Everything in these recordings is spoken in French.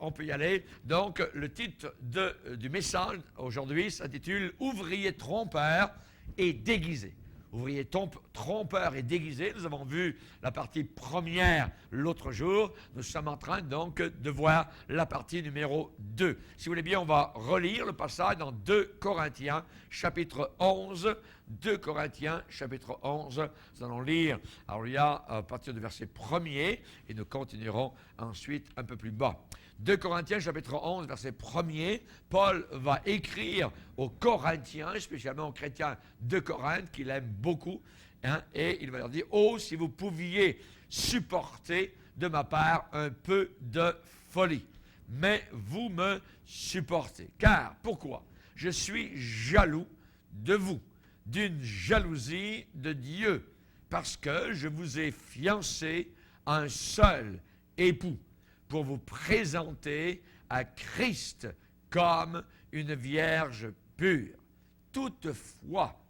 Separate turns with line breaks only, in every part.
on peut y aller. Donc, le titre du message aujourd'hui s'intitule « Ouvrier trompeur et déguisé ». Ouvrier trompeur et déguisé. Nous avons vu la partie première l'autre jour. Nous sommes en train donc de voir la partie numéro 2. Si vous voulez bien, on va relire le passage dans 2 Corinthiens, chapitre 11. 2 Corinthiens, chapitre 11. Nous allons lire, alors il y a à partir du verset 1er, et nous continuerons ensuite un peu plus bas. 2 Corinthiens, chapitre 11, verset 1er, Paul va écrire aux Corinthiens, spécialement aux chrétiens de Corinthe, qu'il aime beaucoup, et il va leur dire « Oh, si vous pouviez supporter de ma part un peu de folie, mais vous me supportez. Car, pourquoi? Je suis jaloux de vous, d'une jalousie de Dieu, parce que je vous ai fiancé à un seul époux, pour vous présenter à Christ comme une vierge pure. Toutefois,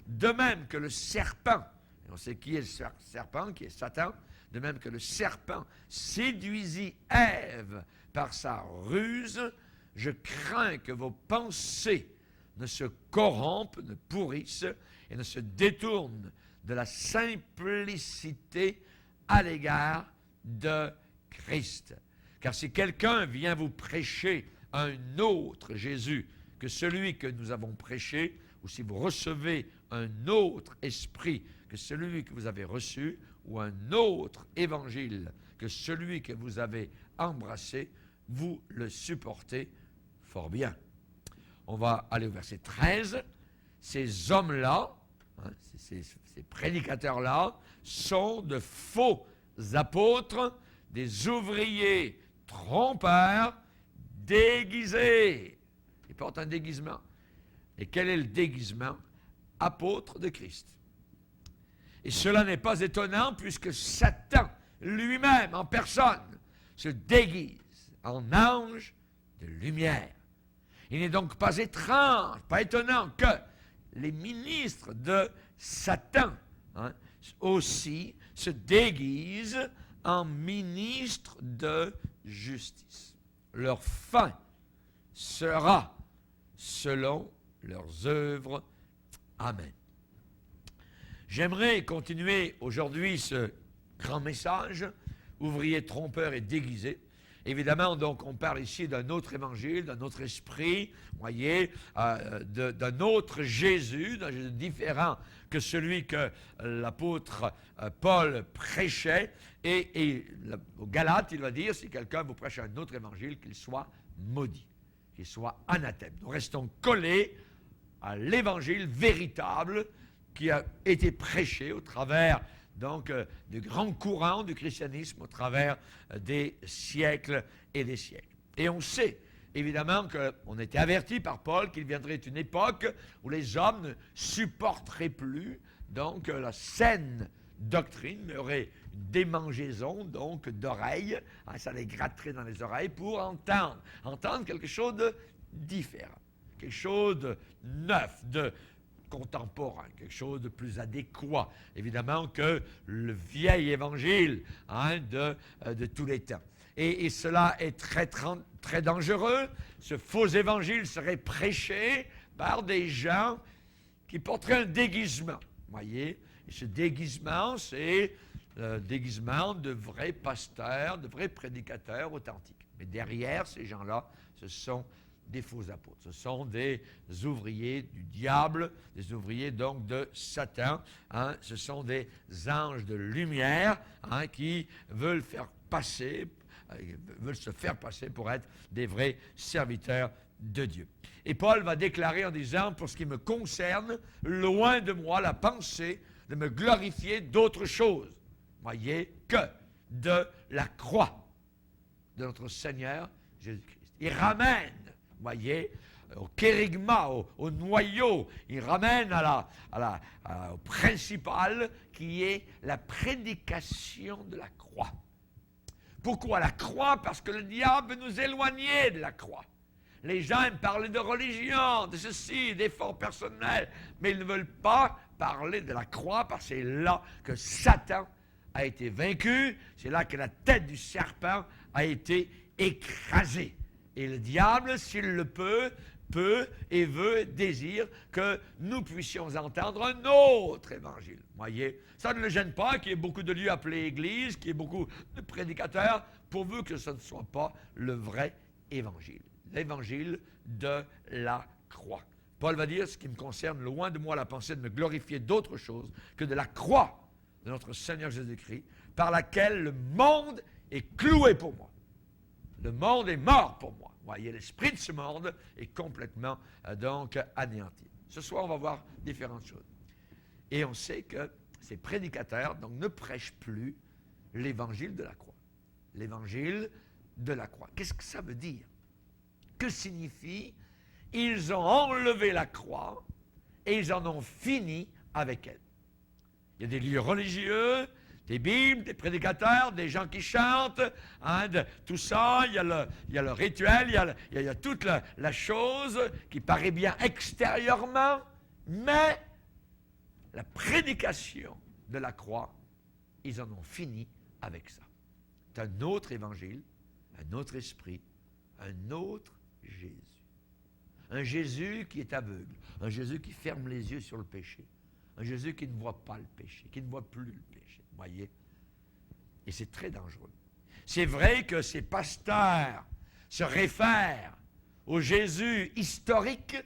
de même que le serpent, et on sait qui est le serpent, qui est Satan, de même que le serpent séduisit Ève par sa ruse, je crains que vos pensées ne se corrompent, ne pourrissent et ne se détournent de la simplicité à l'égard de Christ. Car si quelqu'un vient vous prêcher un autre Jésus que celui que nous avons prêché, ou si vous recevez un autre esprit que celui que vous avez reçu, ou un autre évangile que celui que vous avez embrassé, vous le supportez fort bien. On va aller au verset 13. Ces hommes-là, ces prédicateurs-là, sont de faux apôtres, des ouvriers trompeurs déguisés. Ils portent un déguisement. Et quel est le déguisement? Apôtre de Christ. Et cela n'est pas étonnant puisque Satan lui-même en personne se déguise en ange de lumière. Il n'est donc pas étrange, pas étonnant que les ministres de Satan aussi se déguisent en ministres de justice. Leur fin sera selon leurs œuvres. Amen. J'aimerais continuer aujourd'hui ce grand message, ouvrier trompeur et déguisé. Évidemment, donc, on parle ici d'un autre évangile, d'un autre esprit, voyez, d'un autre Jésus, d'un Jésus différent que celui que l'apôtre Paul prêchait. Et aux Galates, il va dire, si quelqu'un vous prêche un autre évangile, qu'il soit maudit, qu'il soit anathème. Nous restons collés à l'évangile véritable qui a été prêché au travers donc de grands courants du christianisme au travers des siècles et des siècles. Et on sait évidemment qu'on était averti par Paul qu'il viendrait une époque où les hommes ne supporteraient plus donc la saine doctrine, mais aurait une démangeaison donc d'oreilles, ça les gratterait dans les oreilles pour entendre quelque chose de différent, quelque chose de neuf, de contemporain, quelque chose de plus adéquat, évidemment, que le vieil évangile de tous les temps. Et cela est très, très dangereux. Ce faux évangile serait prêché par des gens qui porteraient un déguisement. Voyez? Et ce déguisement, c'est le déguisement de vrais pasteurs, de vrais prédicateurs authentiques. Mais derrière ces gens-là, ce sont des faux apôtres. Ce sont des ouvriers du diable, des ouvriers donc de Satan. Ce sont des anges de lumière qui veulent se faire passer pour être des vrais serviteurs de Dieu. Et Paul va déclarer en disant, pour ce qui me concerne, loin de moi la pensée de me glorifier d'autre chose, voyez, que de la croix de notre Seigneur Jésus-Christ. Il ramène, voyez, au kérigma, au noyau, il ramène au principal qui est la prédication de la croix. Pourquoi la croix? Parce que le diable veut nous éloigner de la croix. Les gens aiment parler de religion, de ceci, d'efforts personnels, mais ils ne veulent pas parler de la croix parce que c'est là que Satan a été vaincu, c'est là que la tête du serpent a été écrasé. Et le diable, s'il le peut et veut, désire que nous puissions entendre un autre évangile. Voyez, ça ne le gêne pas qu'il y ait beaucoup de lieux appelés églises, qu'il y ait beaucoup de prédicateurs, pourvu que ce ne soit pas le vrai évangile. L'évangile de la croix. Paul va dire, ce qui me concerne, loin de moi la pensée de me glorifier d'autre chose que de la croix de notre Seigneur Jésus-Christ, par laquelle le monde est cloué pour moi. Le monde est mort pour moi. Voyez, l'esprit de ce monde est complètement donc anéanti. Ce soir, on va voir différentes choses. Et on sait que ces prédicateurs donc, ne prêchent plus l'évangile de la croix. L'évangile de la croix. Qu'est-ce que ça veut dire? Que signifie? Ils ont enlevé la croix et ils en ont fini avec elle. Il y a des lieux religieux, des Bibles, des prédicateurs, des gens qui chantent, hein, tout ça, il y a le rituel, il y a toute la chose qui paraît bien extérieurement, mais la prédication de la croix, ils en ont fini avec ça. C'est un autre évangile, un autre esprit, un autre Jésus. Un Jésus qui est aveugle, un Jésus qui ferme les yeux sur le péché, un Jésus qui ne voit pas le péché, qui ne voit plus le péché. Voyez? Et c'est très dangereux. C'est vrai que ces pasteurs se réfèrent au Jésus historique.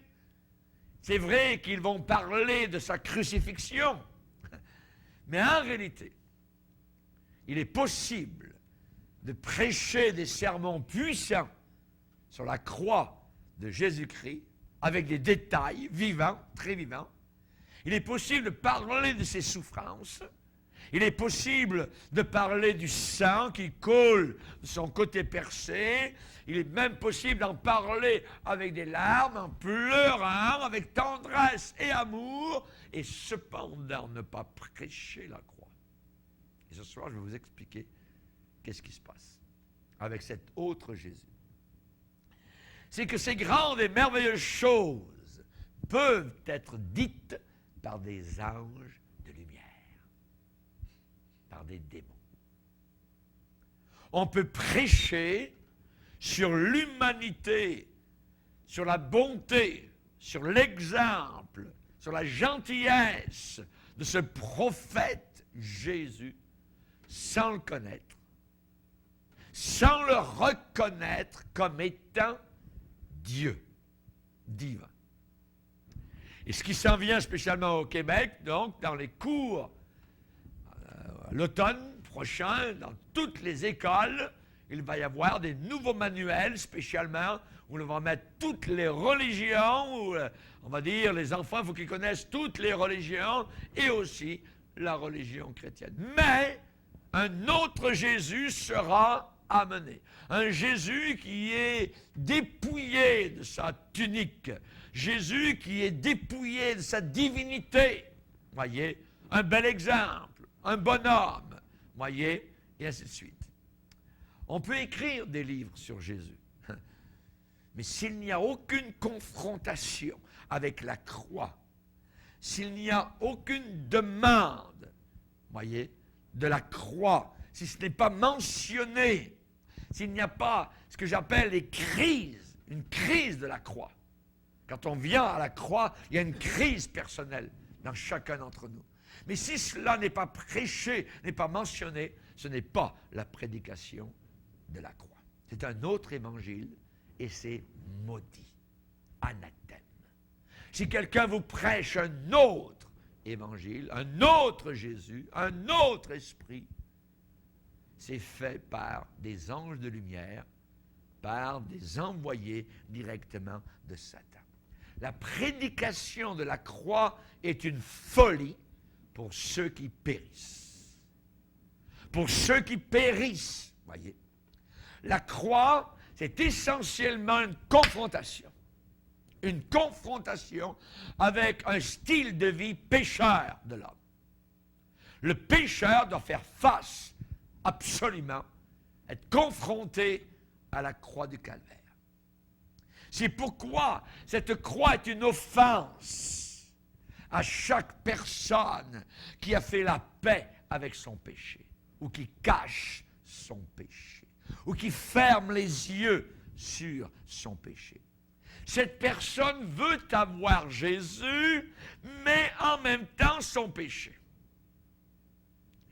C'est vrai qu'ils vont parler de sa crucifixion. Mais en réalité, il est possible de prêcher des sermons puissants sur la croix de Jésus-Christ, avec des détails vivants, très vivants. Il est possible de parler de ses souffrances. Il est possible de parler du sang qui coule de son côté percé. Il est même possible d'en parler avec des larmes, en pleurant, avec tendresse et amour, et cependant ne pas prêcher la croix. Et ce soir, je vais vous expliquer qu'est-ce qui se passe avec cet autre Jésus. C'est que ces grandes et merveilleuses choses peuvent être dites par des anges de lumière, par des démons. On peut prêcher sur l'humanité, sur la bonté, sur l'exemple, sur la gentillesse de ce prophète Jésus sans le connaître, sans le reconnaître comme étant Dieu divin. Et ce qui s'en vient spécialement au Québec, donc dans les cours à l'automne prochain, dans toutes les écoles, il va y avoir des nouveaux manuels spécialement où on va mettre toutes les religions, où on va dire les enfants, il faut qu'ils connaissent toutes les religions et aussi la religion chrétienne. Mais un autre Jésus sera amené. Un Jésus qui est dépouillé de sa tunique. Jésus qui est dépouillé de sa divinité. Voyez, un bel exemple, un bonhomme. Voyez, et ainsi de suite. On peut écrire des livres sur Jésus. Mais s'il n'y a aucune confrontation avec la croix, s'il n'y a aucune demande, voyez, de la croix, si ce n'est pas mentionné, s'il n'y a pas ce que j'appelle les crises, une crise de la croix. Quand on vient à la croix, il y a une crise personnelle dans chacun d'entre nous. Mais si cela n'est pas prêché, n'est pas mentionné, ce n'est pas la prédication de la croix. C'est un autre évangile et c'est maudit, anathème. Si quelqu'un vous prêche un autre évangile, un autre Jésus, un autre esprit, c'est fait par des anges de lumière, par des envoyés directement de Satan. La prédication de la croix est une folie pour ceux qui périssent. Pour ceux qui périssent, voyez. La croix, c'est essentiellement une confrontation. Une confrontation avec un style de vie pécheur de l'homme. Le pécheur doit faire face absolument, être confronté à la croix du calvaire. C'est pourquoi cette croix est une offense à chaque personne qui a fait la paix avec son péché ou qui cache son péché ou qui ferme les yeux sur son péché. Cette personne veut avoir Jésus, mais en même temps son péché.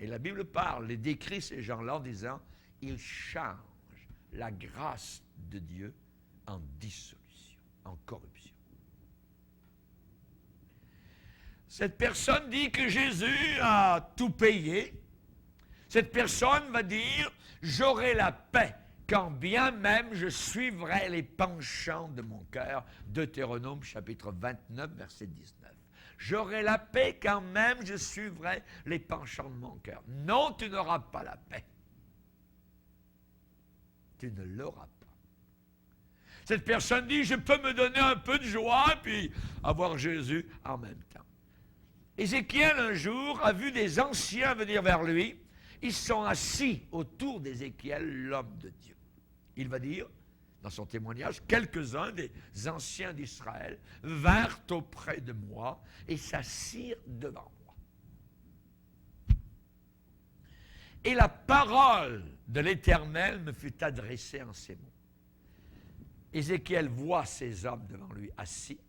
Et la Bible parle et décrit ces gens-là en disant, ils changent la grâce de Dieu en dissolution, en corruption. Cette personne dit que Jésus a tout payé. Cette personne va dire, j'aurai la paix quand bien même je suivrai les penchants de mon cœur. Deutéronome chapitre 29, verset 19. J'aurai la paix quand même je suivrai les penchants de mon cœur. Non, tu n'auras pas la paix. Tu ne l'auras pas. Cette personne dit, je peux me donner un peu de joie puis avoir Jésus en même temps. Ézéchiel, un jour, a vu des anciens venir vers lui. Ils sont assis autour d'Ézéchiel, l'homme de Dieu. Il va dire, dans son témoignage, quelques-uns des anciens d'Israël vinrent auprès de moi et s'assirent devant moi. Et la parole de l'Éternel me fut adressée en ces mots. Ézéchiel voit ces hommes devant lui assis.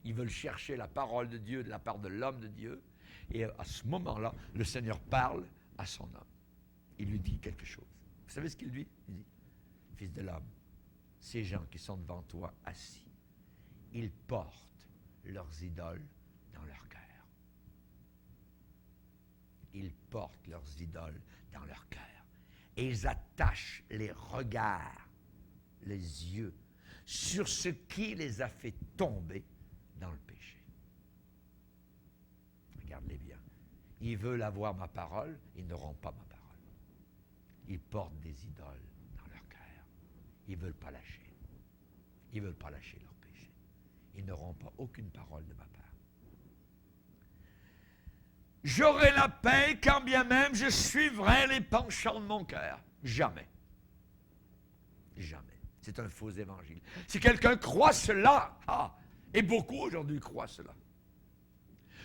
Ils veulent chercher la parole de Dieu de la part de l'homme de Dieu. Et à ce moment-là, le Seigneur parle à son homme. Il lui dit quelque chose. Vous savez ce qu'il dit? Il dit, fils de l'homme, ces gens qui sont devant toi assis, ils portent leurs idoles dans leur cœur. Ils portent leurs idoles dans leur cœur. Et ils attachent les regards, les yeux, sur ce qui les a fait tomber dans le péché. Regarde-les bien. Ils veulent avoir ma parole, ils n'auront pas ma parole. Ils portent des idoles dans leur cœur. Ils ne veulent pas lâcher. Ils ne veulent pas lâcher leur péché. Ils n'auront pas aucune parole de ma part. J'aurai la paix quand bien même je suivrai les penchants de mon cœur. Jamais. Jamais. C'est un faux évangile. Si quelqu'un croit cela, et beaucoup aujourd'hui croient cela.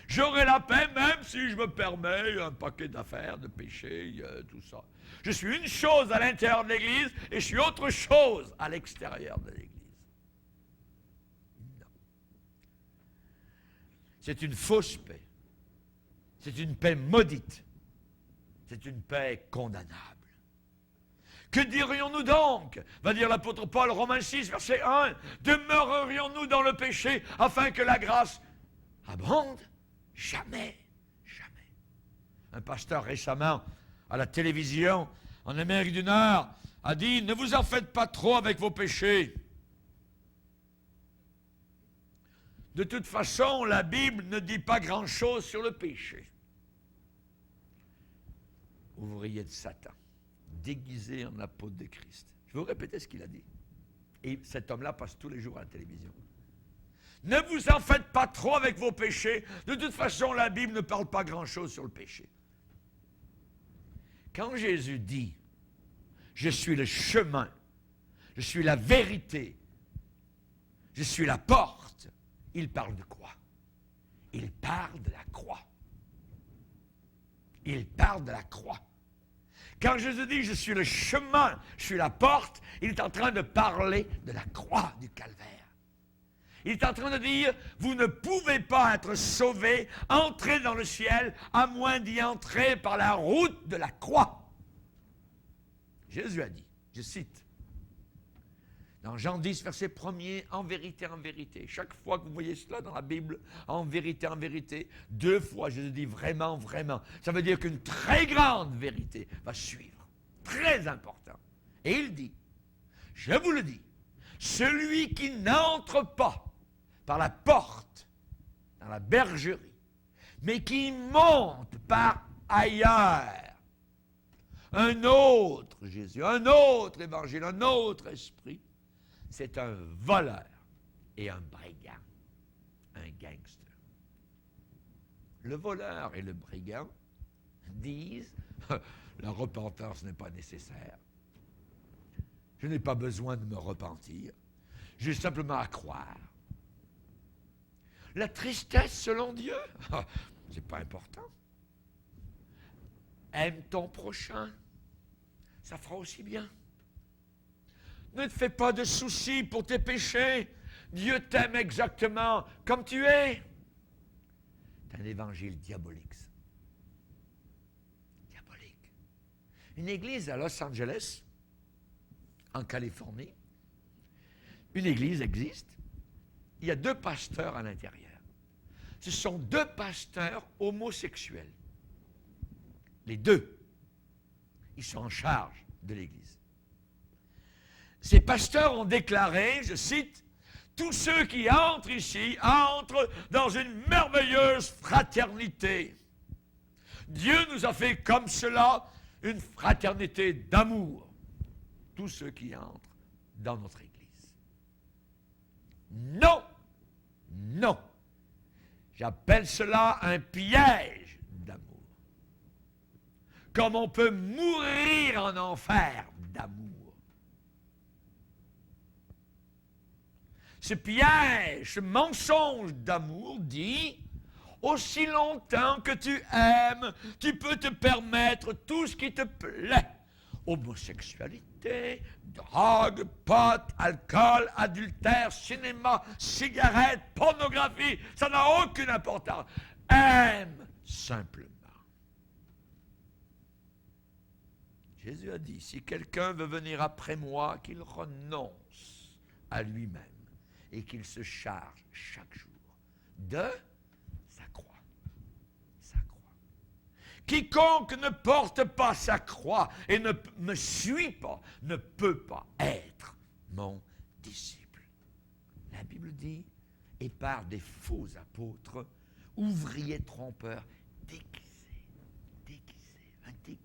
J'aurai la paix même si je me permets un paquet d'affaires, de péchés, tout ça. Je suis une chose à l'intérieur de l'Église et je suis autre chose à l'extérieur de l'Église. Non. C'est une fausse paix. C'est une paix maudite. C'est une paix condamnable. Que dirions-nous donc? Va dire l'apôtre Paul, Romains 6, verset 1. Demeurerions-nous dans le péché afin que la grâce abonde? Jamais, jamais. Un pasteur récemment, à la télévision, en Amérique du Nord, a dit, ne vous en faites pas trop avec vos péchés. De toute façon, la Bible ne dit pas grand-chose sur le péché. Ouvrier de Satan, déguisé en apôtre de Christ. Je vais vous répéter ce qu'il a dit. Et cet homme-là passe tous les jours à la télévision. Ne vous en faites pas trop avec vos péchés. De toute façon, la Bible ne parle pas grand-chose sur le péché. Quand Jésus dit, je suis le chemin, je suis la vérité, je suis la porte, il parle de quoi? Il parle de la croix. Il parle de la croix. Quand Jésus dit, je suis le chemin, je suis la porte, il est en train de parler de la croix du calvaire. Il est en train de dire, vous ne pouvez pas être sauvés, entrer dans le ciel, à moins d'y entrer par la route de la croix. Jésus a dit, je cite, dans Jean 10, verset 1er, en vérité, chaque fois que vous voyez cela dans la Bible, en vérité, 2 fois, Jésus dit vraiment, vraiment. Ça veut dire qu'une très grande vérité va suivre, très important. Et il dit, je vous le dis, celui qui n'entre pas par la porte, dans la bergerie, mais qui monte par ailleurs, un autre Jésus, un autre évangile, un autre esprit, c'est un voleur et un brigand, un gangster. Le voleur et le brigand disent, la repentance n'est pas nécessaire. Je n'ai pas besoin de me repentir. J'ai simplement à croire. La tristesse selon Dieu, c'est pas important. Aime ton prochain. ça fera aussi bien. Ne te fais pas de soucis pour tes péchés. Dieu t'aime exactement comme tu es. C'est un évangile diabolique, ça. Diabolique. Une église à Los Angeles, en Californie, une église existe. Il y a 2 pasteurs à l'intérieur. Ce sont 2 pasteurs homosexuels. Les 2. Ils sont en charge de l'église. Ces pasteurs ont déclaré, je cite, « Tous ceux qui entrent ici entrent dans une merveilleuse fraternité. Dieu nous a fait comme cela une fraternité d'amour. Tous ceux qui entrent dans notre église. » Non! Non! J'appelle cela un piège d'amour. Comme on peut mourir en enfer d'amour. Ce piège, ce mensonge d'amour dit, aussi longtemps que tu aimes, tu peux te permettre tout ce qui te plaît. Homosexualité, drogue, pot, alcool, adultère, cinéma, cigarettes, pornographie, ça n'a aucune importance. Aime simplement. Jésus a dit, si quelqu'un veut venir après moi, qu'il renonce à lui-même et qu'il se charge chaque jour de sa croix. Sa croix. Quiconque ne porte pas sa croix et ne me suit pas, ne peut pas être mon disciple. La Bible dit, et par des faux apôtres, ouvriers trompeurs, déguisés, un déguisement.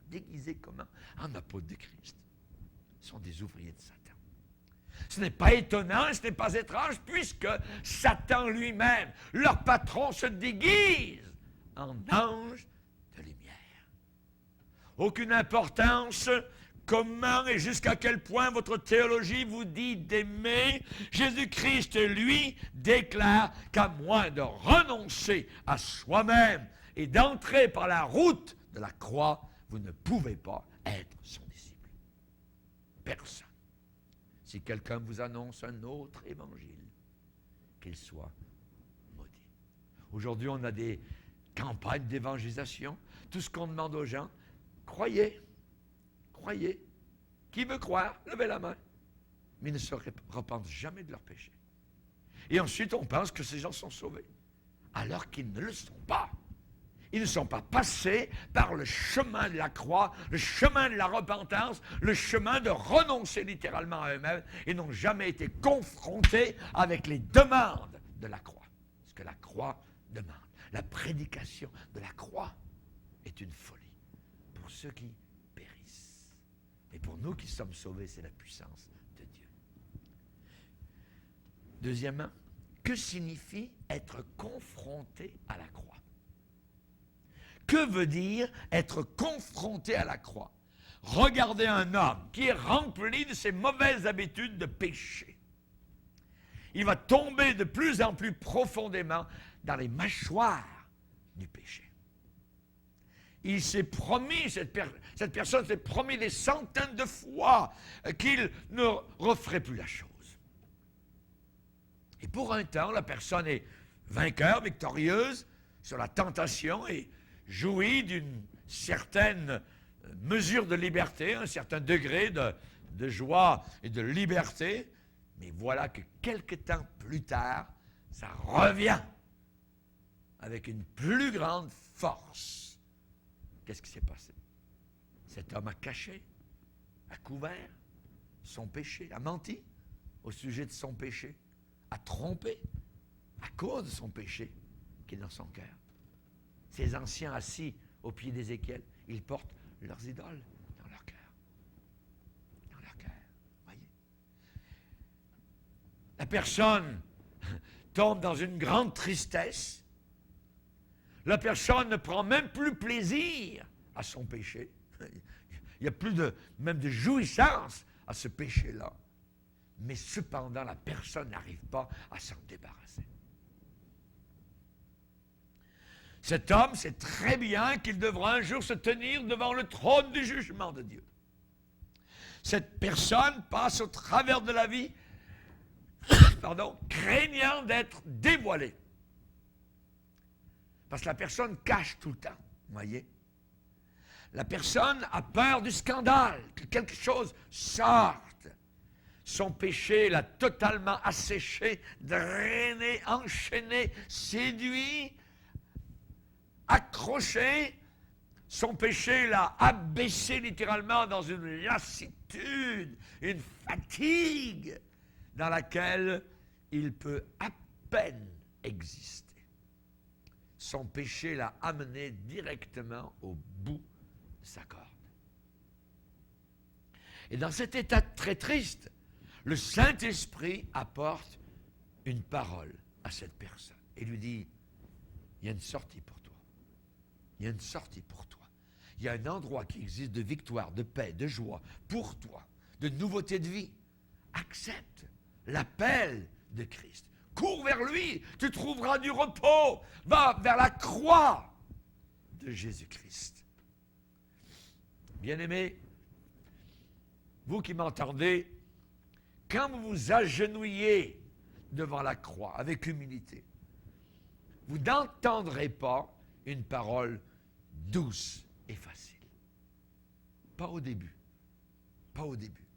Déguisés comment? En apôtres de Christ. Ce sont des ouvriers de Satan. Ce n'est pas étonnant, ce n'est pas étrange, puisque Satan lui-même, leur patron, se déguise en ange de lumière. Aucune importance, comment et jusqu'à quel point votre théologie vous dit d'aimer. Jésus-Christ, lui, déclare qu'à moins de renoncer à soi-même et d'entrer par la route de la croix, vous ne pouvez pas être son disciple. Personne. Si quelqu'un vous annonce un autre évangile, qu'il soit maudit. Aujourd'hui, on a des campagnes d'évangélisation. Tout ce qu'on demande aux gens, croyez. Croyez. Qui veut croire? Levez la main. Mais ils ne se repentent jamais de leurs péchés. Et ensuite, on pense que ces gens sont sauvés. Alors qu'ils ne le sont pas. Ils ne sont pas passés par le chemin de la croix, le chemin de la repentance, le chemin de renoncer littéralement à eux-mêmes et n'ont jamais été confrontés avec les demandes de la croix. Ce que la croix demande. La prédication de la croix est une folie pour ceux qui périssent. Mais pour nous qui sommes sauvés, c'est la puissance de Dieu. Deuxièmement, que signifie être confronté à la croix? Que veut dire être confronté à la croix? Regardez un homme qui est rempli de ses mauvaises habitudes de péché. Il va tomber de plus en plus profondément dans les mâchoires du péché. Il s'est promis, cette personne s'est promis des centaines de fois qu'il ne referait plus la chose. Et pour un temps, la personne est vainqueur, victorieuse sur la tentation et jouit d'une certaine mesure de liberté, un certain degré de joie et de liberté, mais voilà que quelque temps plus tard, ça revient avec une plus grande force. Qu'est-ce qui s'est passé? Cet homme a caché, a couvert son péché, a menti au sujet de son péché, a trompé à cause de son péché qui est dans son cœur. Ces anciens assis au pied d'Ézéchiel, ils portent leurs idoles dans leur cœur. Dans leur cœur, voyez. La personne tombe dans une grande tristesse. La personne ne prend même plus plaisir à son péché. Il n'y a plus même de jouissance à ce péché-là. Mais cependant, la personne n'arrive pas à s'en débarrasser. Cet homme sait très bien qu'il devra un jour se tenir devant le trône du jugement de Dieu. cette personne passe au travers de la vie, craignant d'être dévoilée. Parce que la personne cache tout le temps, vous voyez. La personne a peur du scandale, que quelque chose sorte. Son péché l'a totalement asséché, drainé, enchaîné, séduit, accroché. Son péché l'a abaissé littéralement dans une lassitude, une fatigue dans laquelle il peut à peine exister. Son péché l'a amené directement au bout de sa corde. Et dans cet état très triste, le Saint-Esprit apporte une parole à cette personne et lui dit, il y a une sortie pour toi. Il y a une sortie pour toi. Il y a un endroit qui existe de victoire, de paix, de joie pour toi, de nouveauté de vie. Accepte l'appel de Christ. Cours vers lui, tu trouveras du repos. Va vers la croix de Jésus-Christ. Bien-aimés, vous qui m'entendez, quand vous vous agenouillez devant la croix avec humilité, vous n'entendrez pas une parole douce et facile. Pas au début. Pas au début.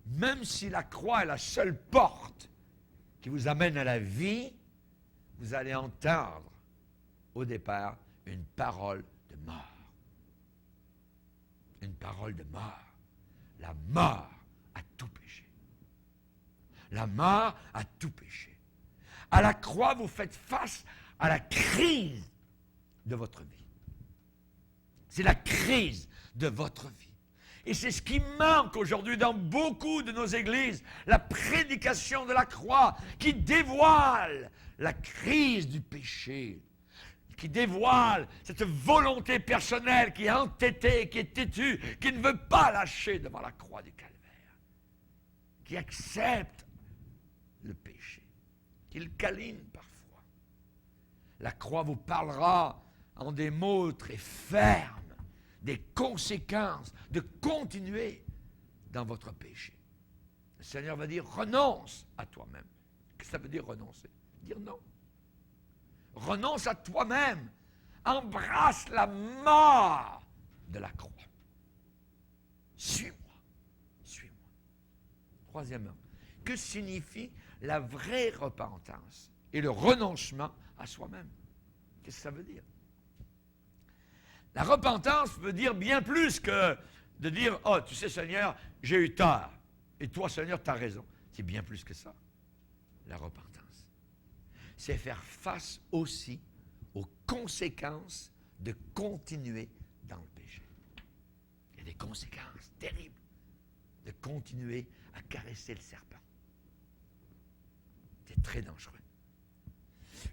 Même si la croix est la seule porte qui vous amène à la vie, vous allez entendre au départ une parole de mort. Une parole de mort. La mort à tout péché. La mort à tout péché. À la croix, vous faites face à la crise de votre vie. C'est la crise de votre vie. Et c'est ce qui manque aujourd'hui dans beaucoup de nos églises, la prédication de la croix qui dévoile la crise du péché, qui dévoile cette volonté personnelle qui est entêtée, qui est têtue, qui ne veut pas lâcher devant la croix du calvaire, qui accepte le péché, qui le câline parfois. La croix vous parlera en des mots très fermes, des conséquences de continuer dans votre péché. Le Seigneur va dire, renonce à toi-même. Qu'est-ce que ça veut dire renoncer? Dire non. Renonce à toi-même. Embrasse la mort de la croix. Suis-moi. Suis-moi. Troisièmement, que signifie la vraie repentance et le renoncement à soi-même? Qu'est-ce que ça veut dire? La repentance veut dire bien plus que de dire, « Oh, tu sais, Seigneur, j'ai eu tort. Et toi, Seigneur, tu as raison. » C'est bien plus que ça, la repentance. C'est faire face aussi aux conséquences de continuer dans le péché. Il y a des conséquences terribles de continuer à caresser le serpent. C'est très dangereux.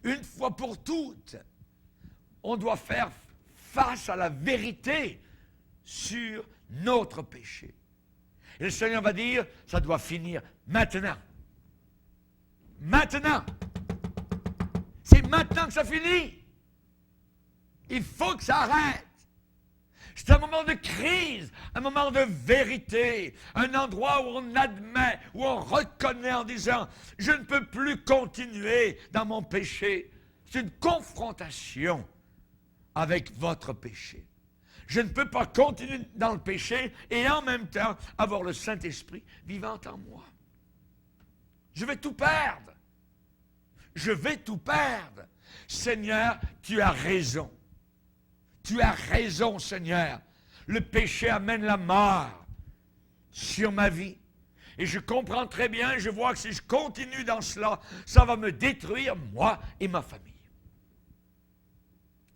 Une fois pour toutes, on doit faire face à la vérité sur notre péché. Et le Seigneur va dire, ça doit finir maintenant. Maintenant. C'est maintenant que ça finit. Il faut que ça arrête. C'est un moment de crise, un moment de vérité, un endroit où on admet, où on reconnaît en disant, je ne peux plus continuer dans mon péché. C'est une confrontation avec votre péché. Je ne peux pas continuer dans le péché et en même temps avoir le Saint-Esprit vivant en moi. Je vais tout perdre. Je vais tout perdre. Seigneur, tu as raison. Tu as raison, Seigneur. Le péché amène la mort sur ma vie. Et je comprends très bien, je vois que si je continue dans cela, ça va me détruire, moi et ma famille.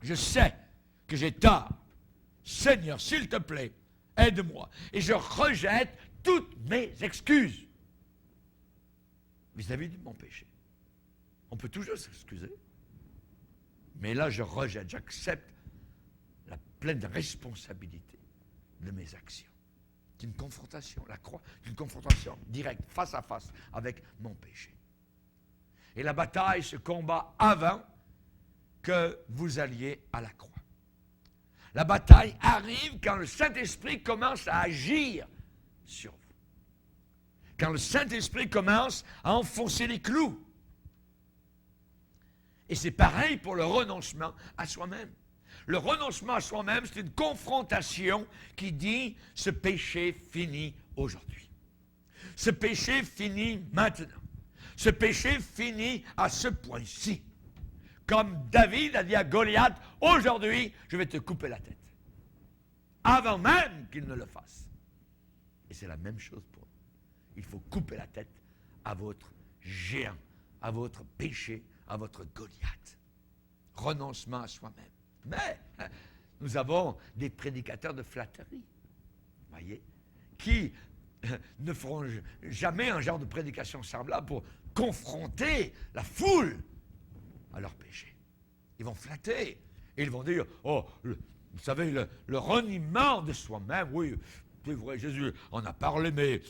Je sais que j'ai tort. Seigneur, s'il te plaît, aide-moi. Et je rejette toutes mes excuses vis-à-vis de mon péché. On peut toujours s'excuser. Mais là, je rejette, j'accepte la pleine responsabilité de mes actions. C'est une confrontation, la croix, c'est une confrontation directe, face à face, avec mon péché. Et la bataille se combat avant que vous alliez à la croix. La bataille arrive quand le Saint-Esprit commence à agir sur vous. Quand le Saint-Esprit commence à enfoncer les clous. Et c'est pareil pour le renoncement à soi-même. Le renoncement à soi-même, c'est une confrontation qui dit « ce péché finit aujourd'hui. Ce péché finit maintenant. Ce péché finit à ce point-ci. » Comme David a dit à Goliath, « Aujourd'hui, je vais te couper la tête. » Avant même qu'il ne le fasse. Et c'est la même chose pour nous. Il faut couper la tête à votre géant, à votre péché, à votre Goliath. Renoncement à soi-même. Mais nous avons des prédicateurs de flatterie, voyez, qui ne feront jamais un genre de prédication semblable pour confronter la foule à leur péché. Ils vont flatter et ils vont dire, oh, vous savez, le reniement de soi-même, oui, c'est vrai, Jésus en a parlé, mais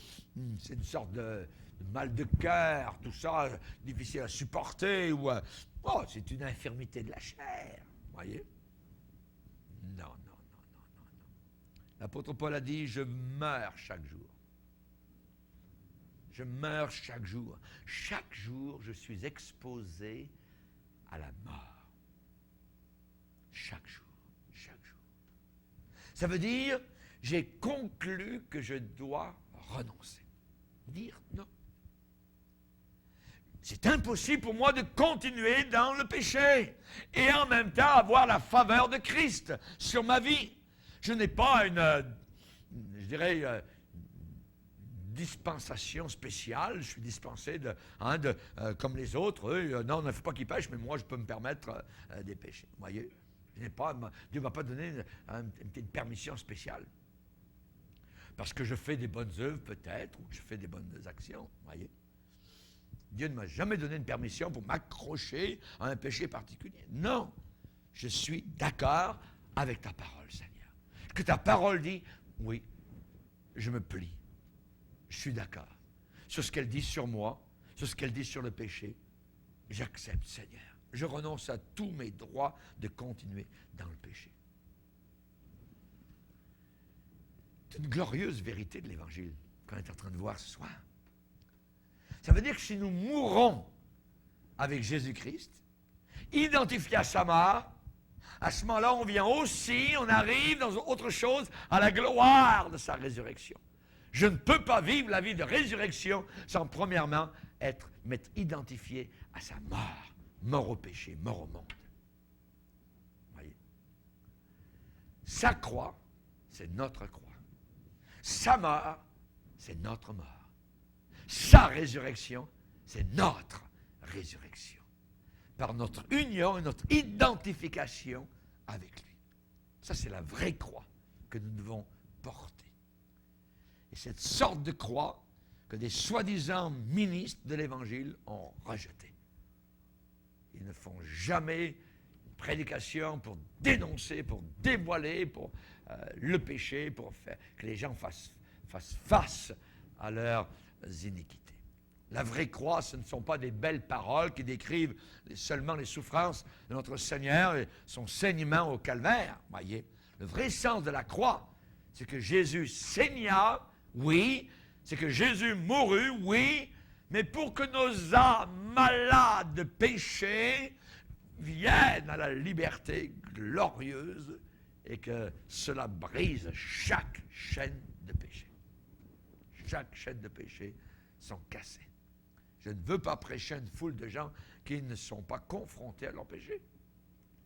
c'est une sorte de mal de cœur, tout ça, difficile à supporter, ou oh, c'est une infirmité de la chair, voyez. Non, non, non, non, non, non. L'apôtre Paul a dit, je meurs chaque jour. Je meurs chaque jour. Chaque jour, je suis exposé à la mort. Chaque jour, chaque jour. Ça veut dire, j'ai conclu que je dois renoncer. Dire non. C'est impossible pour moi de continuer dans le péché et en même temps avoir la faveur de Christ sur ma vie. Je n'ai pas je dirais, dispensation spéciale. Je suis dispensé comme les autres. Eux, non, il ne faut pas qu'ils pêchent, mais moi, je peux me permettre des péchés. Vous voyez? Dieu ne m'a pas donné une petite permission spéciale. Parce que je fais des bonnes œuvres, peut-être, ou que je fais des bonnes actions. Vous voyez? Dieu ne m'a jamais donné une permission pour m'accrocher à un péché particulier. Non, je suis d'accord avec ta parole, Seigneur. Que ta parole dit, oui, je me plie. Je suis d'accord. Sur ce qu'elle dit sur moi, sur ce qu'elle dit sur le péché, j'accepte, Seigneur. Je renonce à tous mes droits de continuer dans le péché. C'est une glorieuse vérité de l'Évangile qu'on est en train de voir ce soir. Ça veut dire que si nous mourons avec Jésus-Christ, identifiés à sa mort, à ce moment-là, on arrive dans autre chose, à la gloire de sa résurrection. Je ne peux pas vivre la vie de résurrection sans, premièrement, m'être identifié à sa mort. Mort au péché, mort au monde. Voyez? Sa croix, c'est notre croix. Sa mort, c'est notre mort. Sa résurrection, c'est notre résurrection. Par notre union et notre identification avec lui. Ça, c'est la vraie croix que nous devons porter. Et cette sorte de croix que des soi-disant ministres de l'Évangile ont rejetée. Ils ne font jamais une prédication pour dénoncer, pour dévoiler, pour le péché, pour faire que les gens fassent face à leurs iniquités. La vraie croix, ce ne sont pas des belles paroles qui décrivent seulement les souffrances de notre Seigneur et son saignement au calvaire. Voyez, le vrai sens de la croix, c'est que Jésus saigna, oui, c'est que Jésus mourut, oui, mais pour que nos âmes malades de péché viennent à la liberté glorieuse et que cela brise chaque chaîne de péché. Chaque chaîne de péché sont cassées. Je ne veux pas prêcher à une foule de gens qui ne sont pas confrontés à leur péché.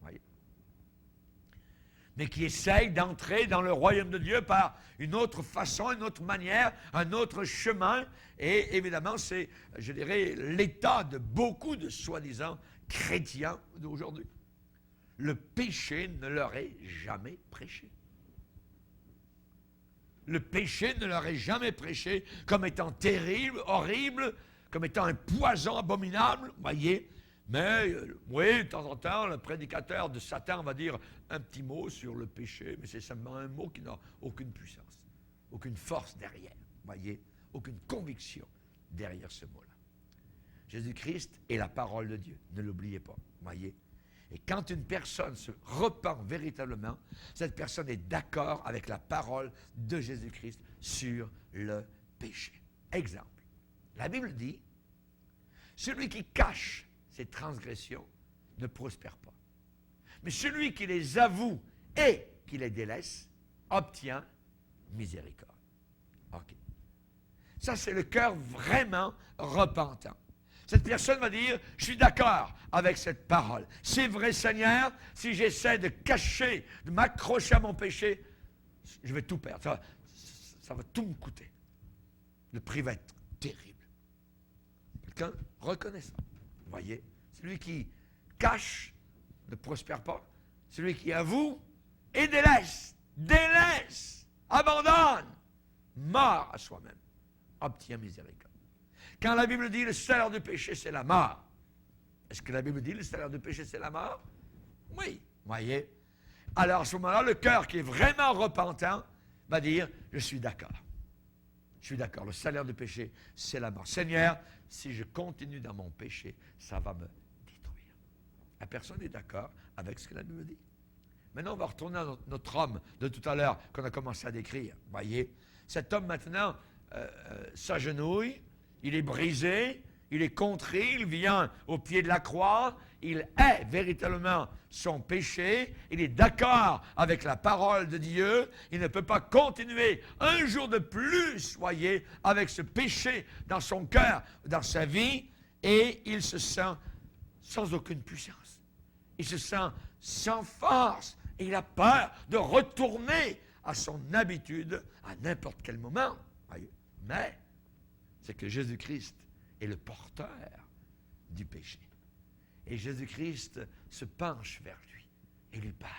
Voyez? Mais qui essayent d'entrer dans le royaume de Dieu par une autre façon, une autre manière, un autre chemin. Et évidemment, c'est, je dirais, l'état de beaucoup de soi-disant chrétiens d'aujourd'hui. Le péché ne leur est jamais prêché. Le péché ne leur est jamais prêché comme étant terrible, horrible, comme étant un poison abominable, voyez. Mais, oui, de temps en temps, le prédicateur de Satan va dire un petit mot sur le péché, mais c'est simplement un mot qui n'a aucune puissance, aucune force derrière, voyez, aucune conviction derrière ce mot-là. Jésus-Christ est la parole de Dieu, ne l'oubliez pas, voyez. Et quand une personne se repent véritablement, cette personne est d'accord avec la parole de Jésus-Christ sur le péché. Exemple, la Bible dit, celui qui cache ses transgressions ne prospère pas. Mais celui qui les avoue et qui les délaisse obtient miséricorde. OK. Ça, c'est le cœur vraiment repentant. Cette personne va dire, je suis d'accord avec cette parole. C'est vrai, Seigneur, si j'essaie de cacher, de m'accrocher à mon péché, je vais tout perdre. Ça va tout me coûter. Le prix va être terrible. Quelqu'un reconnaît ça. Vous voyez, celui qui cache ne prospère pas. Celui qui avoue et délaisse, abandonne, mort à soi-même, obtient miséricorde. Quand la Bible dit le salaire du péché, c'est la mort. Est-ce que la Bible dit le salaire du péché, c'est la mort? Oui. Voyez? Alors à ce moment-là, le cœur qui est vraiment repentant va dire, je suis d'accord. Je suis d'accord. Le salaire du péché, c'est la mort. Seigneur, si je continue dans mon péché, ça va me détruire. La personne est d'accord avec ce que la Bible dit. Maintenant, on va retourner à notre homme de tout à l'heure qu'on a commencé à décrire. Voyez? Cet homme maintenant s'agenouille. Il est brisé, il est contrit, il vient au pied de la croix, il hait véritablement son péché, il est d'accord avec la parole de Dieu, il ne peut pas continuer un jour de plus, voyez, avec ce péché dans son cœur, dans sa vie, et il se sent sans aucune puissance. Il se sent sans force, et il a peur de retourner à son habitude à n'importe quel moment. Voyez. Mais c'est que Jésus-Christ est le porteur du péché. Et Jésus-Christ se penche vers lui et lui parle.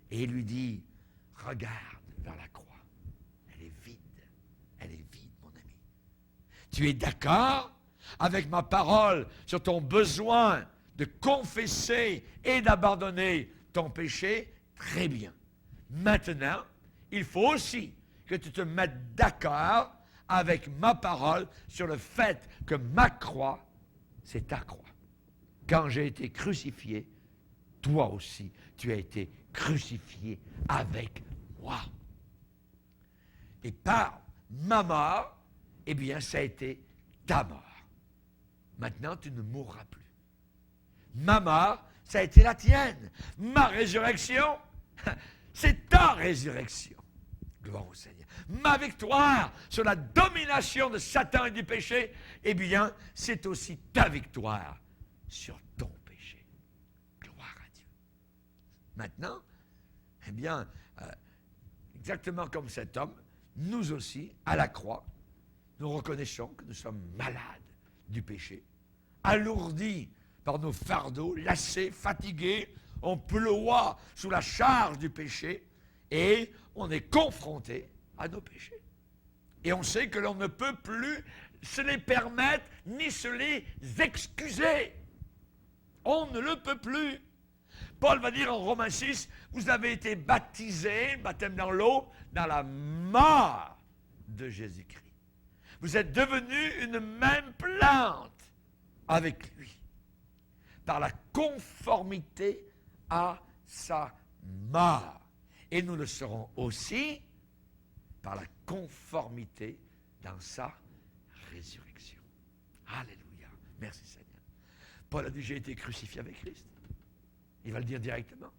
Et il lui dit, regarde vers la croix. Elle est vide, mon ami. Tu es d'accord avec ma parole sur ton besoin de confesser et d'abandonner ton péché? Très bien. Maintenant, il faut aussi que tu te mettes d'accord avec ma parole sur le fait que ma croix, c'est ta croix. Quand j'ai été crucifié, toi aussi, tu as été crucifié avec moi. Et par ma mort, eh bien, ça a été ta mort. Maintenant, tu ne mourras plus. Ma mort, ça a été la tienne. Ma résurrection, c'est ta résurrection. Gloire au Seigneur. Ma victoire sur la domination de Satan et du péché, eh bien, c'est aussi ta victoire sur ton péché. Gloire à Dieu. Maintenant, eh bien, exactement comme cet homme, nous aussi, à la croix, nous reconnaissons que nous sommes malades du péché, alourdis par nos fardeaux, lassés, fatigués, on ploie sous la charge du péché et on est confronté à nos péchés. Et on sait que l'on ne peut plus se les permettre ni se les excuser. On ne le peut plus. Paul va dire en Romains 6, vous avez été baptisés, baptême dans l'eau, dans la mort de Jésus-Christ. Vous êtes devenus une même plante avec lui, par la conformité à sa mort. Et nous le serons aussi par la conformité dans sa résurrection. Alléluia. Merci Seigneur. Paul a dit, j'ai été crucifié avec Christ. Il va le dire directement.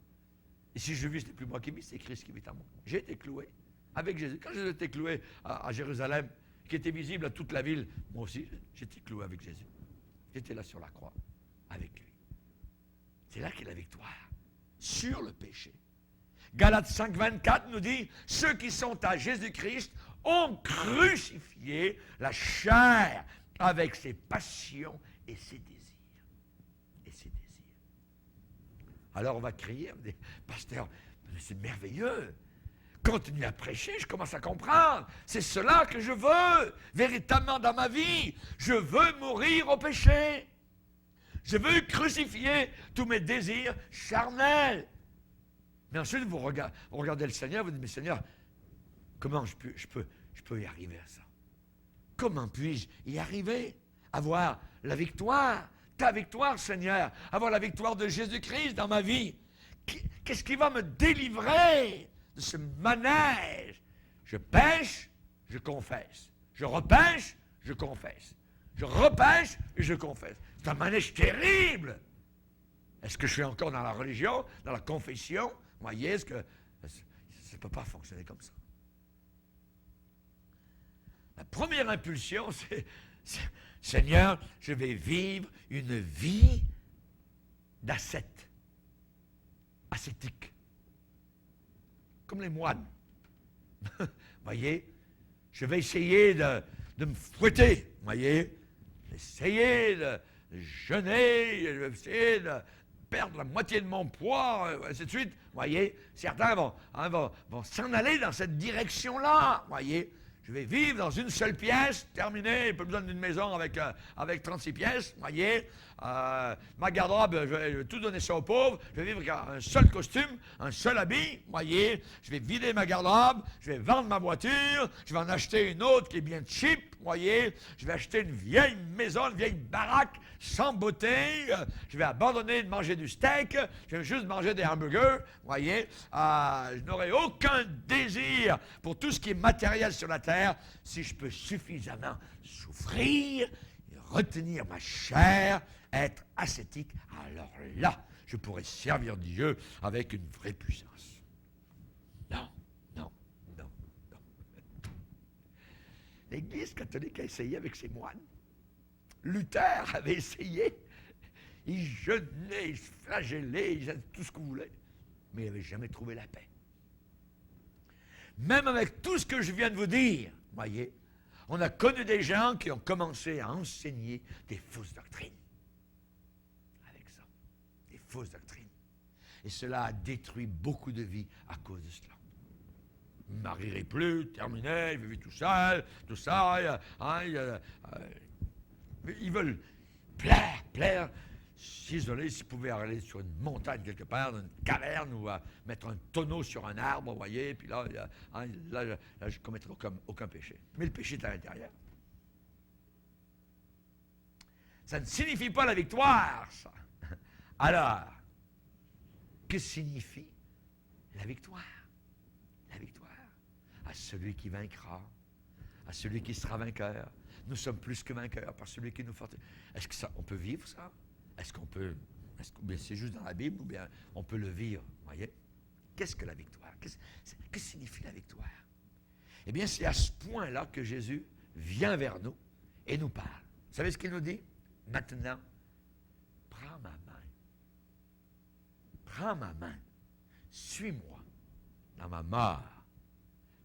Et si je vis, ce n'est plus moi qui vis, c'est Christ qui vit en moi. J'ai été cloué avec Jésus. Quand j'ai été cloué à Jérusalem, qui était visible à toute la ville, moi aussi, j'étais cloué avec Jésus. J'étais là sur la croix, avec lui. C'est là qu'est la victoire, sur le péché. Galates 5, 24 nous dit, ceux qui sont à Jésus-Christ ont crucifié la chair avec ses passions et ses désirs. Alors on va crier, on dit, pasteur, c'est merveilleux. Continue à prêcher, je commence à comprendre. C'est cela que je veux, véritablement dans ma vie. Je veux mourir au péché. Je veux crucifier tous mes désirs charnels. Mais ensuite, vous regardez le Seigneur, vous dites, mais Seigneur, comment je peux y arriver à ça? Comment puis-je y arriver? Avoir la victoire ta victoire, Seigneur, avoir la victoire de Jésus-Christ dans ma vie. Qu'est-ce qui va me délivrer de ce manège? Je pêche, je confesse. Je repêche, je confesse. Je repêche et je confesse. C'est un manège terrible. Est-ce que je suis encore dans la religion, dans la confession? Voyez, est-ce que ça ne peut pas fonctionner comme ça? La première impulsion, c'est Seigneur, je vais vivre une vie d'ascète, ascétique, comme les moines. Voyez, je vais essayer de me fouetter, voyez, essayer de jeûner, je vais essayer de perdre la moitié de mon poids, ainsi de suite. Voyez, certains vont s'en aller dans cette direction-là, voyez. Je vais vivre dans une seule pièce, terminé, pas besoin d'une maison avec 36 pièces, voyez. Ma garde-robe, je vais tout donner ça aux pauvres. Je vais vivre avec un seul costume, un seul habit, voyez. Je vais vider ma garde-robe, je vais vendre ma voiture, je vais en acheter une autre qui est bien cheap, voyez. Je vais acheter une vieille maison, une vieille baraque sans beauté. Je vais abandonner de manger du steak, je vais juste manger des hamburgers, voyez. Je n'aurai aucun désir pour tout ce qui est matériel sur la terre si je peux suffisamment souffrir, retenir ma chair, être ascétique, alors là, je pourrais servir Dieu avec une vraie puissance. Non. L'Église catholique a essayé avec ses moines. Luther avait essayé. Il jeûnait, il se flagellait, il faisait tout ce que vous voulez. Mais il n'avait jamais trouvé la paix. Même avec tout ce que je viens de vous dire, voyez, on a connu des gens qui ont commencé à enseigner des fausses doctrines. Avec ça, des fausses doctrines. Et cela a détruit beaucoup de vies à cause de cela. Je ne me marierai plus, terminé, je vais vivre tout ça. Ils veulent plaire, s'isoler, s'ils pouvaient aller sur une montagne quelque part, dans une caverne, ou mettre un tonneau sur un arbre, vous voyez, puis là, je ne commettrai aucun péché. Mais le péché est à l'intérieur. Ça ne signifie pas la victoire, ça. Alors, que signifie la victoire? La victoire à celui qui vaincra, à celui qui sera vainqueur. Nous sommes plus que vainqueurs par celui qui nous fortifie. Est-ce que ça, on peut vivre ça? Est-ce qu'on peut, bien c'est juste dans la Bible, ou bien on peut le vivre? Voyez? Qu'est-ce que la victoire? Que signifie la victoire? Eh bien, c'est à ce point-là que Jésus vient vers nous et nous parle. Vous savez ce qu'il nous dit? Maintenant, prends ma main, suis-moi dans ma mort,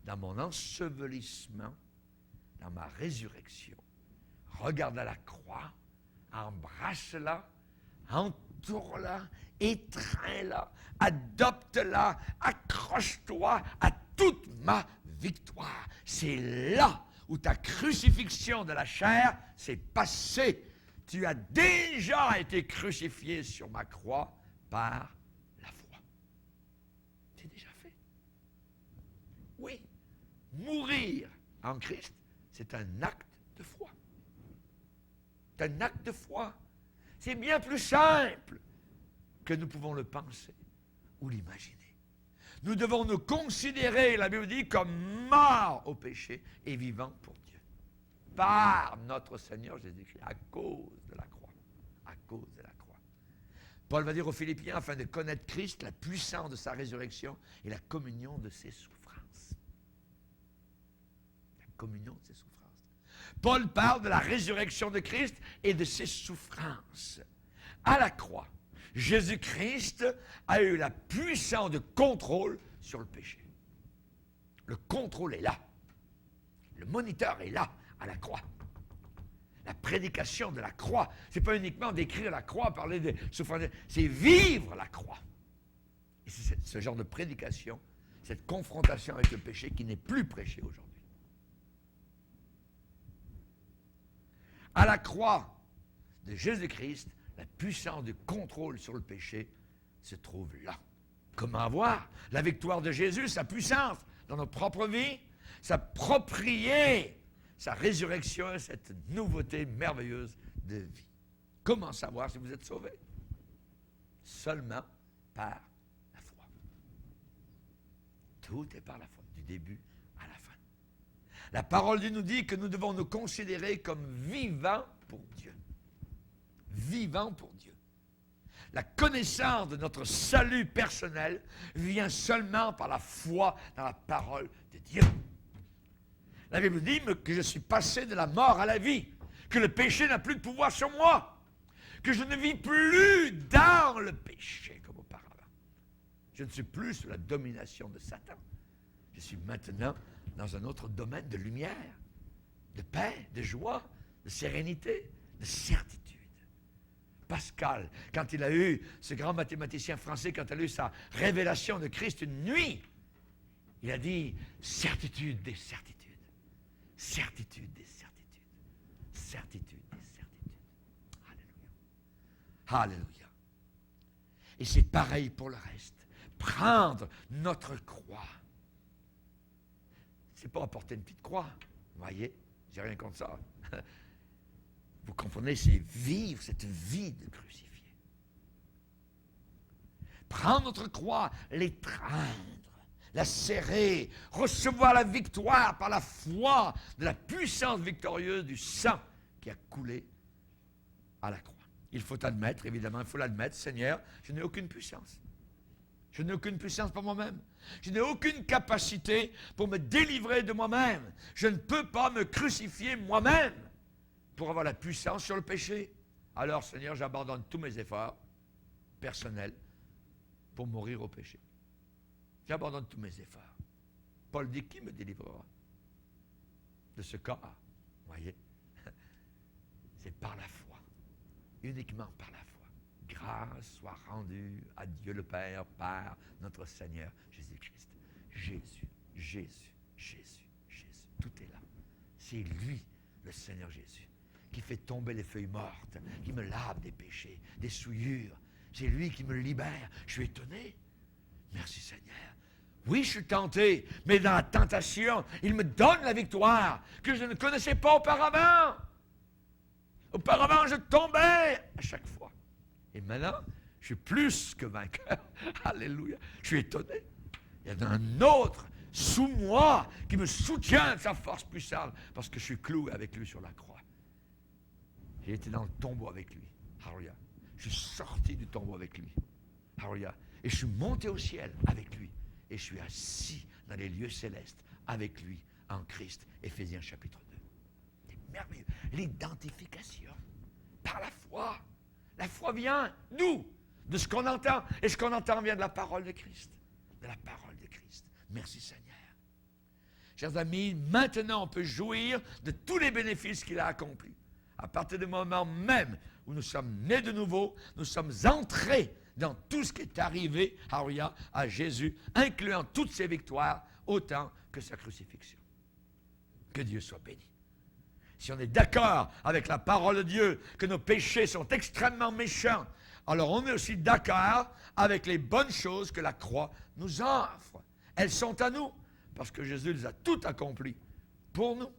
dans mon ensevelissement, dans ma résurrection. Regarde à la croix, embrasse-la, entoure-la, étreins-la, adopte-la, accroche-toi à toute ma victoire. C'est là où ta crucifixion de la chair s'est passée. Tu as déjà été crucifié sur ma croix par la foi. C'est déjà fait. Oui, mourir en Christ, c'est un acte de foi. C'est un acte de foi. C'est bien plus simple que nous pouvons le penser ou l'imaginer. Nous devons nous considérer, la Bible dit, comme morts au péché et vivants pour Dieu. Par notre Seigneur Jésus-Christ, à cause de la croix. À cause de la croix. Paul va dire aux Philippiens, afin de connaître Christ, la puissance de sa résurrection et la communion de ses souffrances. La communion de ses souffrances. Paul parle de la résurrection de Christ et de ses souffrances. À la croix, Jésus-Christ a eu la puissance de contrôle sur le péché. Le contrôle est là. Le moniteur est là, à la croix. La prédication de la croix, ce n'est pas uniquement d'écrire la croix, parler des souffrances, c'est vivre la croix. Et c'est ce genre de prédication, cette confrontation avec le péché qui n'est plus prêchée aujourd'hui. À la croix de Jésus-Christ, la puissance de contrôle sur le péché se trouve là. Comment avoir la victoire de Jésus, sa puissance dans nos propres vies, s'approprier sa résurrection, cette nouveauté merveilleuse de vie. Comment savoir si vous êtes sauvé? Seulement par la foi. Tout est par la foi, du début à la fin. La parole de Dieu nous dit que nous devons nous considérer comme vivants pour Dieu. Vivants pour Dieu. La connaissance de notre salut personnel vient seulement par la foi dans la parole de Dieu. La Bible dit que je suis passé de la mort à la vie, que le péché n'a plus de pouvoir sur moi, que je ne vis plus dans le péché comme auparavant. Je ne suis plus sous la domination de Satan. Je suis maintenant dans un autre domaine de lumière, de paix, de joie, de sérénité, de certitude. Pascal, quand il a eu, ce grand mathématicien français, quand il a eu sa révélation de Christ une nuit, il a dit certitude des certitudes, certitude des certitudes, certitude des certitudes. Alléluia. Alléluia. Et c'est pareil pour le reste. Prendre notre croix. C'est pas apporter une petite croix, vous voyez, j'ai rien contre ça. Vous comprenez, c'est vivre cette vie de crucifié. Prendre notre croix, l'étreindre, la serrer, recevoir la victoire par la foi de la puissance victorieuse du sang qui a coulé à la croix. Il faut admettre, évidemment, il faut l'admettre, Seigneur, je n'ai aucune puissance. Je n'ai aucune puissance pour moi-même. Je n'ai aucune capacité pour me délivrer de moi-même. Je ne peux pas me crucifier moi-même pour avoir la puissance sur le péché. Alors, Seigneur, j'abandonne tous mes efforts personnels pour mourir au péché. J'abandonne tous mes efforts. Paul dit, qui me délivrera de ce corps? Vous voyez, c'est par la foi, uniquement par la foi. Grâce soit rendue à Dieu le Père par notre Seigneur Jésus-Christ. Jésus, Jésus, Jésus, Jésus. Tout est là. C'est lui, le Seigneur Jésus, qui fait tomber les feuilles mortes, qui me lave des péchés, des souillures. C'est lui qui me libère. Je suis étonné. Merci Seigneur. Oui, je suis tenté, mais dans la tentation, il me donne la victoire que je ne connaissais pas auparavant. Auparavant, je tombais à chaque fois. Et maintenant, je suis plus que vainqueur. Alléluia. Je suis étonné. Il y en a un autre sous moi qui me soutient de sa force puissante parce que je suis cloué avec lui sur la croix. J'ai été dans le tombeau avec lui. Alléluia. Je suis sorti du tombeau avec lui. Alléluia. Et je suis monté au ciel avec lui. Et je suis assis dans les lieux célestes avec lui en Christ. Éphésiens chapitre 2. C'est merveilleux. L'identification par la foi. La foi vient d'où? De ce qu'on entend. Et ce qu'on entend vient de la parole de Christ. De la parole de Christ. Merci Seigneur. Chers amis, maintenant on peut jouir de tous les bénéfices qu'il a accomplis. À partir du moment même où nous sommes nés de nouveau, nous sommes entrés dans tout ce qui est arrivé à Jésus, incluant toutes ses victoires, autant que sa crucifixion. Que Dieu soit béni. Si on est d'accord avec la parole de Dieu, que nos péchés sont extrêmement méchants, alors on est aussi d'accord avec les bonnes choses que la croix nous offre. Elles sont à nous, parce que Jésus les a toutes accomplies pour nous.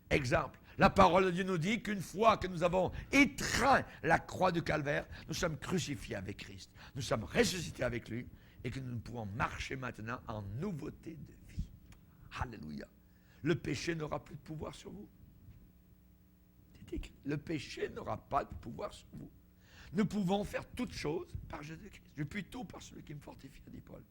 Exemple, la parole de Dieu nous dit qu'une fois que nous avons étreint la croix du calvaire, nous sommes crucifiés avec Christ. Nous sommes ressuscités avec lui et que nous pouvons marcher maintenant en nouveauté de vie. Alléluia. Le péché n'aura plus de pouvoir sur vous. C'est écrit. Le péché n'aura pas de pouvoir sur vous. Nous pouvons faire toutes choses par Jésus-Christ. Je puis tout par celui qui me fortifie, dit Paul.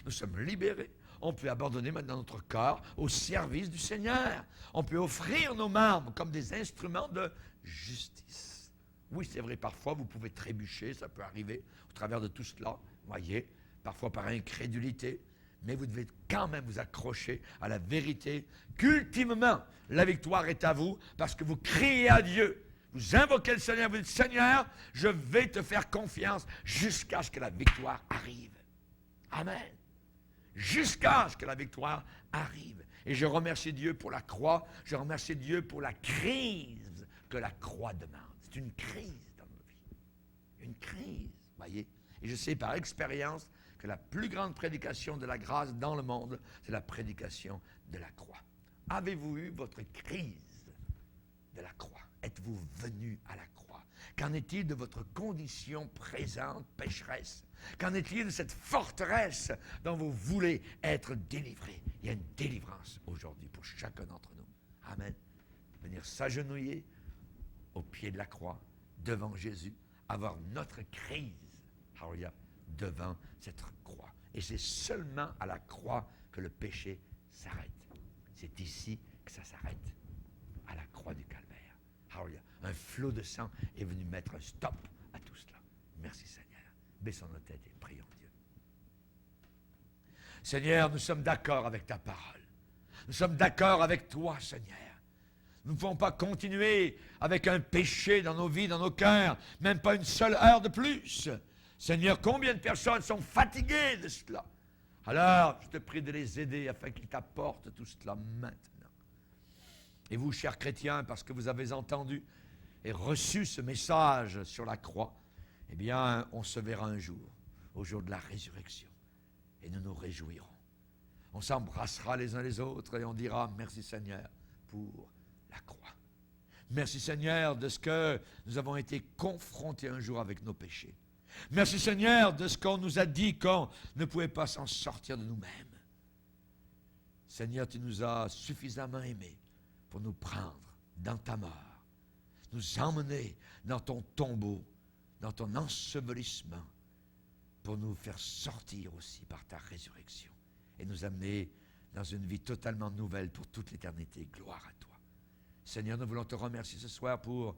Nous sommes libérés. On peut abandonner maintenant notre corps au service du Seigneur. On peut offrir nos membres comme des instruments de justice. Oui, c'est vrai, parfois vous pouvez trébucher, ça peut arriver au travers de tout cela, voyez, parfois par incrédulité, mais vous devez quand même vous accrocher à la vérité qu'ultimement, la victoire est à vous parce que vous criez à Dieu. Vous invoquez le Seigneur, vous dites, Seigneur, je vais te faire confiance jusqu'à ce que la victoire arrive. Amen. Jusqu'à ce que la victoire arrive. Et je remercie Dieu pour la croix, je remercie Dieu pour la crise que la croix demande. C'est une crise dans nos vies. Une crise, voyez. Et je sais par expérience que la plus grande prédication de la grâce dans le monde, c'est la prédication de la croix. Avez-vous eu votre crise de la croix? Êtes-vous venu à la croix? Qu'en est-il de votre condition présente, pécheresse? Qu'en est-il de cette forteresse dont vous voulez être délivré? Il y a une délivrance aujourd'hui pour chacun d'entre nous. Amen. Venir s'agenouiller au pied de la croix, devant Jésus, avoir notre crise, alléluia, devant cette croix. Et c'est seulement à la croix que le péché s'arrête. C'est ici que ça s'arrête, à la croix du calvaire. Alléluia. Un flot de sang est venu mettre un stop à tout cela. Merci Seigneur. Baissons nos têtes et prions Dieu. Seigneur, nous sommes d'accord avec ta parole. Nous sommes d'accord avec toi, Seigneur. Nous ne pouvons pas continuer avec un péché dans nos vies, dans nos cœurs, même pas une seule heure de plus. Seigneur, combien de personnes sont fatiguées de cela? Alors, je te prie de les aider afin qu'ils t'apportent tout cela maintenant. Et vous, chers chrétiens, parce que vous avez entendu et reçu ce message sur la croix, eh bien, on se verra un jour, au jour de la résurrection, et nous nous réjouirons. On s'embrassera les uns les autres et on dira merci Seigneur pour la croix. Merci Seigneur de ce que nous avons été confrontés un jour avec nos péchés. Merci Seigneur de ce qu'on nous a dit qu'on ne pouvait pas s'en sortir de nous-mêmes. Seigneur, tu nous as suffisamment aimés pour nous prendre dans ta mort, nous emmener dans ton tombeau, dans ton ensevelissement, pour nous faire sortir aussi par ta résurrection et nous amener dans une vie totalement nouvelle pour toute l'éternité. Gloire à toi. Seigneur, nous voulons te remercier ce soir pour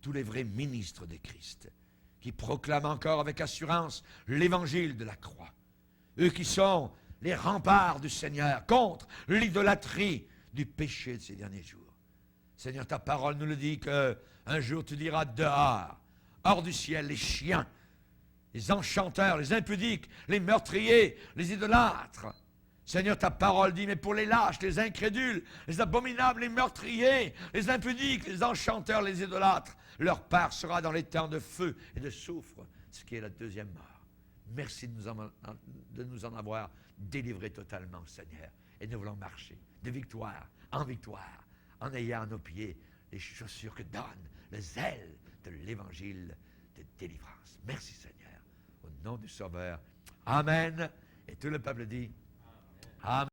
tous les vrais ministres de Christ qui proclament encore avec assurance l'évangile de la croix. Eux qui sont les remparts du Seigneur contre l'idolâtrie du péché de ces derniers jours. Seigneur, ta parole nous le dit qu'un jour tu diras dehors, hors du ciel, les chiens, les enchanteurs, les impudiques, les meurtriers, les idolâtres. Seigneur, ta parole dit, mais pour les lâches, les incrédules, les abominables, les meurtriers, les impudiques, les enchanteurs, les idolâtres, leur part sera dans les temps de feu et de soufre, ce qui est la deuxième mort. Merci de nous en avoir délivrés totalement, Seigneur. Et nous voulons marcher de victoire, en ayant à nos pieds les chaussures que donne le zèle de l'évangile de délivrance. Merci, Seigneur. Au nom du Sauveur. Amen. Et tout le peuple dit Amen.